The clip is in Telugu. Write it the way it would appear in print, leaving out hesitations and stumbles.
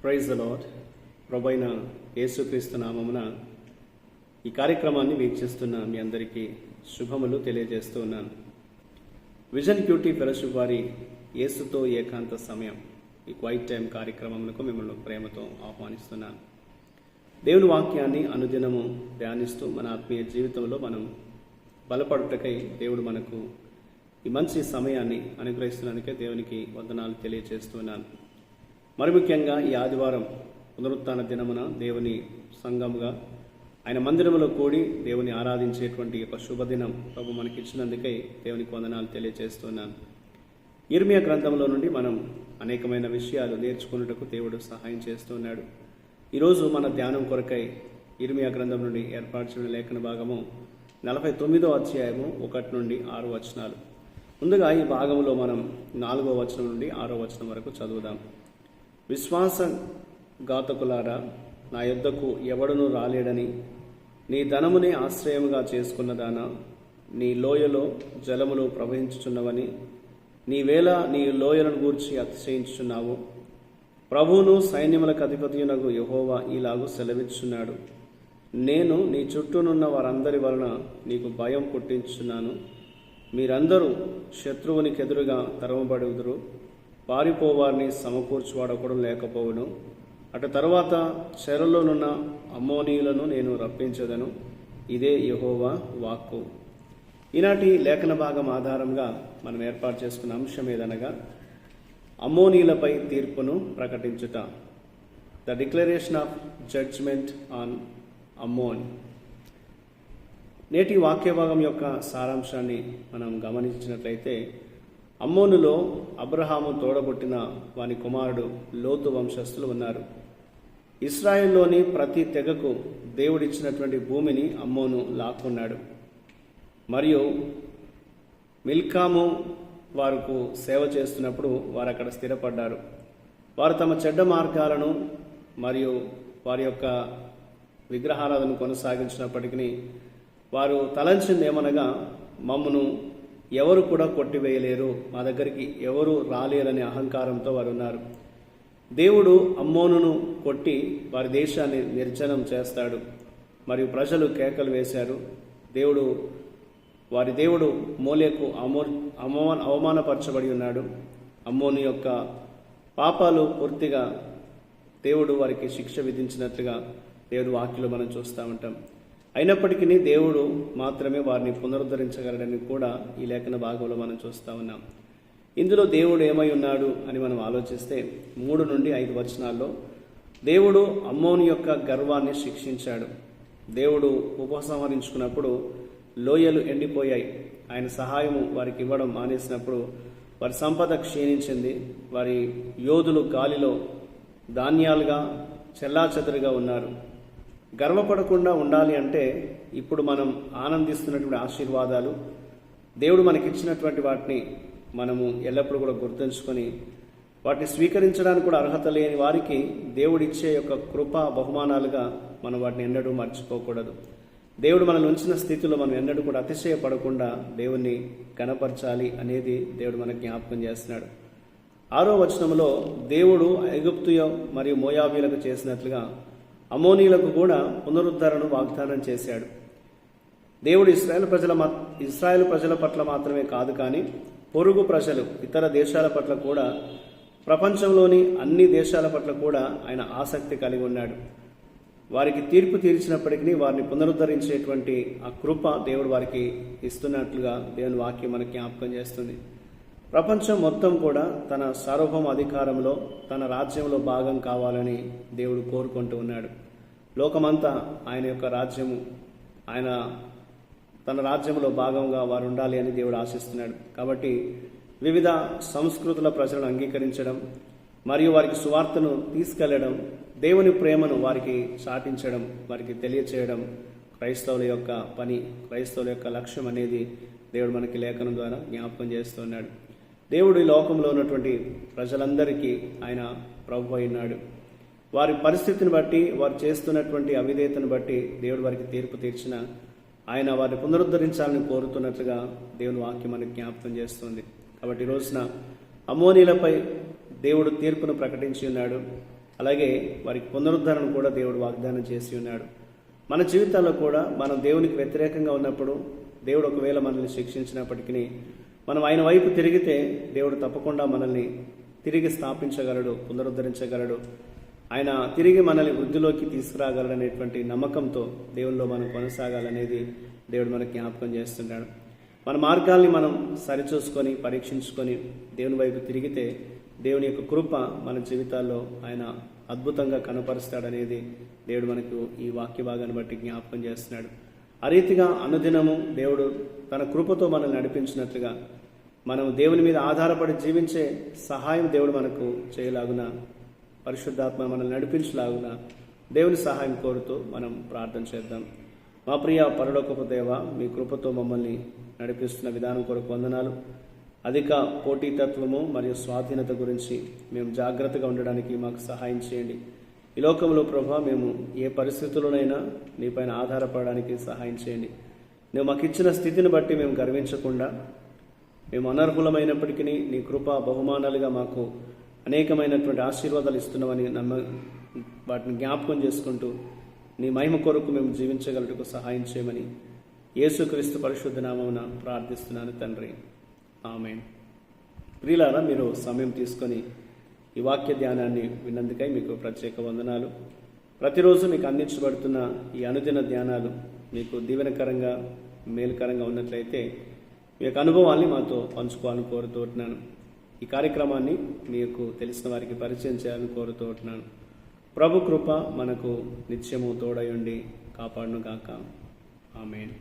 Praise the lord. ప్రభువైన యేసుక్రీస్తు నామమున ఈ కార్యక్రమాన్ని వీక్షిస్తున్న మీ అందరికీ శుభములు తెలియజేస్తూ ఉన్నాను. విజన్ క్యూటీ ఫెలోషిప్ వారి యేసుతో ఏకాంత సమయం ఈ క్వైట్ టైం కార్యక్రమములకు మిమ్మల్ని ప్రేమతో ఆహ్వానిస్తున్నాను. దేవుని వాక్యాన్ని అనుదినము ధ్యానిస్తూ మన ఆత్మీయ జీవితంలో మనం బలపడుటకై దేవుడు మనకు ఈ మంచి సమయాన్ని అనుగ్రహిస్తున్నందుకే దేవునికి వందనాలు తెలియజేస్తున్నాను. మరి ముఖ్యంగా ఈ ఆదివారం పునరుత్థాన దినమున దేవుని సంఘముగా ఆయన మందిరములో కూడి దేవుని ఆరాధించేటువంటి ఒక శుభదినం ప్రభు మనకి ఇచ్చినందుకై దేవునికి వందనాలు తెలియజేస్తున్నాను. ఇర్మియా గ్రంథంలో నుండి మనం అనేకమైన విషయాలు నేర్చుకున్నట్టుకు దేవుడు సహాయం చేస్తున్నాడు. ఈరోజు మన ధ్యానం కొరకై ఇర్మియా గ్రంథం నుండి ఏర్పాటు చేయడం లేఖన భాగము 49వ అధ్యాయము 1 నుండి 6 వచనాలు. ముందుగా ఈ భాగంలో మనం 4వ వచనం నుండి 6వ వచనం వరకు చదువుదాం. విశ్వాసఘాతకులారా, నా యొద్దకు ఎవడునూ రాలేడని నీ ధనమునే ఆశ్రయముగా చేసుకున్నదానా, నీ లోయలో జలములు ప్రవహించుచున్నవని నీవేళ నీ లోయలను గూర్చి అతిశయించుచున్నావు. ప్రభువును సైన్యములకు అధిపతియునగు యెహోవా ఇలాగు సెలవిచ్చున్నాడు, నేను నీ చుట్టూనున్న వారందరి వలన నీకు భయం పుట్టించుచున్నాను. మీరందరూ శత్రువునికెదురుగా తరమబడుదురు. పారిపోవారిని సమకూర్చువాడొకడు లేకపోవును. అటు తరువాత చెరలోనున్న అమ్మోనీయులను నేను రప్పించదను. ఇదే యెహోవా వాక్కు. ఈనాటి లేఖన భాగం ఆధారంగా మనం ఏర్పాటు చేసుకున్న అంశం ఏదనగా అమ్మోనీయులపై తీర్పును ప్రకటించుట. The declaration of judgement on Ammon. నేటి వాక్య భాగం యొక్క సారాంశాన్ని మనం గమనించినట్లయితే, అమ్మోనులో అబ్రహాము తోడబుట్టిన వాని కుమారుడు లోతు వంశస్థులు ఉన్నారు. ఇశ్రాయేల్లోని ప్రతి తెగకు దేవుడిచ్చినటువంటి భూమిని అమ్మోను లాక్కున్నాడు. మరియు మిల్కాము వారికి సేవ చేస్తున్నప్పుడు వారు అక్కడ స్థిరపడ్డారు. వారు తమ చెడ్డ మార్గాలను మరియు వారి యొక్క విగ్రహారాధనను కొనసాగించినప్పటికీ వారు తలంచింది ఏమనగా, మమ్మను ఎవరు కూడా కొట్టివేయలేరు, మా దగ్గరికి ఎవరు రాలేరనే అహంకారంతో వారు ఉన్నారు. దేవుడు అమ్మోనును కొట్టి వారి దేశాన్ని నిర్జనం చేస్తాడు. మరియు ప్రజలు కేకలు వేశారు. వారి దేవుడు మోలెకు అవమానపరచబడి ఉన్నాడు. అమ్మోను యొక్క పాపాలు పూర్తిగా దేవుడు వారికి శిక్ష విధించినట్లుగా దేవుడు వాక్యలో మనం చూస్తూ ఉంటాం. అయినప్పటికీ దేవుడు మాత్రమే వారిని పునరుద్ధరించగలడని కూడా ఈ లేఖన భాగంలో మనం చూస్తూ ఉన్నాం. ఇందులో దేవుడు ఏమై ఉన్నాడు అని మనం ఆలోచిస్తే 3 నుండి 5 వచనాల్లో దేవుడు అమ్మోను యొక్క గర్వాన్ని శిక్షించాడు. దేవుడు ఉపసంహరించుకున్నప్పుడు లోయలు ఎండిపోయాయి. ఆయన సహాయము వారికి ఇవ్వడం మానేసినప్పుడు వారి సంపద క్షీణించింది. వారి యోధులు గాలిలో ధాన్యాలుగా చెల్లాచెదరుగా ఉన్నారు. గర్వపడకుండా ఉండాలి అంటే ఇప్పుడు మనం ఆనందిస్తున్నటువంటి ఆశీర్వాదాలు, దేవుడు మనకిచ్చినటువంటి వాటిని మనము ఎల్లప్పుడూ కూడా గుర్తుంచుకొని వాటిని స్వీకరించడానికి కూడా అర్హత లేని వారికి దేవుడిచ్చే యొక్క కృపా బహుమానాలుగా మనం వాటిని ఎన్నడూ మర్చిపోకూడదు. దేవుడు మనల్ని ఉంచిన స్థితిలో మనం ఎన్నడూ కూడా అతిశయపడకుండా దేవుణ్ణి కనపరచాలి అనేది దేవుడు మనకు జ్ఞాపకం చేస్తున్నాడు. 6వ వచనంలో దేవుడు ఐగుప్తు మరియు మోయాబీలకు చేసినట్లుగా అమ్మోనీయులకు కూడా పునరుద్ధరణను వాగ్దానం చేశాడు. దేవుడు ఇశ్రాయేలు ప్రజల పట్ల మాత్రమే కాదు, కానీ పొరుగు ప్రజలు ఇతర దేశాల పట్ల కూడా, ప్రపంచంలోని అన్ని దేశాల పట్ల కూడా ఆయన ఆసక్తి కలిగి ఉన్నాడు. వారికి తీర్పు తీర్చినప్పటికీ వారిని పునరుద్ధరించేటువంటి ఆ కృప దేవుడు వారికి ఇస్తున్నట్లుగా దేవుని వాక్యం మనకి జ్ఞాపకం చేస్తుంది. ప్రపంచం మొత్తం కూడా తన సార్వభౌమ అధికారంలో తన రాజ్యంలో భాగం కావాలని దేవుడు కోరుకుంటూ ఉన్నాడు. లోకమంతా ఆయన యొక్క రాజ్యము, ఆయన తన రాజ్యంలో భాగంగా వారు ఉండాలి అని దేవుడు ఆశిస్తున్నాడు. కాబట్టి వివిధ సంస్కృతుల ప్రజలను అంగీకరించడం మరియు వారికి సువార్తను తీసుకెళ్లడం, దేవుని ప్రేమను వారికి చాటించడం, వారికి తెలియచేయడం క్రైస్తవుల యొక్క పని, క్రైస్తవుల యొక్క లక్ష్యం అనేది దేవుడు మనకి లేఖనం ద్వారా జ్ఞాపకం చేస్తున్నాడు. దేవుడు ఈ లోకంలో ఉన్నటువంటి ప్రజలందరికీ ఆయన ప్రభు అయినాడు. వారి పరిస్థితిని బట్టి, వారు చేస్తున్నటువంటి అవిధేయతను బట్టి దేవుడు వారికి తీర్పు తీర్చిన ఆయన వారిని పునరుద్ధరించాలని కోరుతున్నట్లుగా దేవుని వాక్యం మనకు జ్ఞాపకం చేస్తుంది. కాబట్టి ఈ రోజున అమ్మోనీలపై దేవుడు తీర్పును ప్రకటించి ఉన్నాడు. అలాగే వారికి పునరుద్ధరణ కూడా దేవుడు వాగ్దానం చేసి ఉన్నాడు. మన జీవితాల్లో కూడా మనం దేవునికి వ్యతిరేకంగా ఉన్నప్పుడు, దేవుడు ఒకవేళ మనల్ని శిక్షించినప్పటికీ మనం ఆయన వైపు తిరిగితే దేవుడు తప్పకుండా మనల్ని తిరిగి స్థాపించగలడు, పునరుద్ధరించగలడు. ఆయన తిరిగి మనల్ని వృద్ధిలోకి తీసుకురాగలడనేటువంటి నమ్మకంతో దేవునిలో మనం కొనసాగాలనేది దేవుడు మనకు జ్ఞాపకం చేస్తున్నాడు. మన మార్గాల్ని మనం సరిచూసుకొని పరీక్షించుకొని దేవుని వైపు తిరిగితే దేవుని యొక్క కృప మన జీవితాల్లో ఆయన అద్భుతంగా కనపరుస్తాడనేది దేవుడు మనకు ఈ వాక్య భాగాన్ని బట్టి జ్ఞాపకం చేస్తున్నాడు. ఆ రీతిగా అనుదినము దేవుడు తన కృపతో మనల్ని నడిపించినట్లుగా మనం దేవుని మీద ఆధారపడి జీవించే సహాయం దేవుడు మనకు చేయలాగున, పరిశుద్ధాత్మ మనల్ని నడిపించలాగున దేవుని సహాయం కోరుతూ మనం ప్రార్థన చేద్దాం. మా ప్రియ పరలోకపు దేవ, మీ కృపతో మమ్మల్ని నడిపిస్తున్న విధానం కొరకు వందనాలు. అధిక పోటీతత్వము మరియు స్వాధీనత గురించి మేము జాగ్రత్తగా ఉండడానికి మాకు సహాయం చేయండి. ఈ లోకంలో ప్రభా మేము ఏ పరిస్థితుల్లోనైనా నీపైన ఆధారపడడానికి సహాయం చేయండి. నువ్వు మాకు ఇచ్చిన స్థితిని బట్టి మేము గర్వించకుండా, మేము అనర్హులమైనప్పటికీ నీ కృప బహుమానాలుగా మాకు అనేకమైనటువంటి ఆశీర్వాదాలు ఇస్తున్నామని వాటిని జ్ఞాపకం చేసుకుంటూ నీ మహిమ కొరకు మేము జీవించగలటకు సహాయం చేయమని యేసుక్రీస్తు పరిశుద్ధ నామమున ప్రార్థిస్తున్నాను తండ్రి, ఆమేన్. ప్రియులారా, మీరు సమయం తీసుకొని ఈ వాక్య ధ్యానాన్ని విన్నందుకై మీకు ప్రత్యేక వందనాలు. ప్రతిరోజు మీకు అందించబడుతున్న ఈ అనుదిన ధ్యానాలు మీకు దీవెనకరంగా, మేలుకరంగా ఉన్నట్లయితే మీ యొక్క అనుభవాన్ని మాతో పంచుకోవాలని కోరుతూ ఉంటున్నాను. ఈ కార్యక్రమాన్ని మీకు తెలిసిన వారికి పరిచయం చేయాలని కోరుతూ ఉంటున్నాను. ప్రభు కృప మనకు నిత్యము తోడయుండి కాపాడును గాక. ఆమేన్.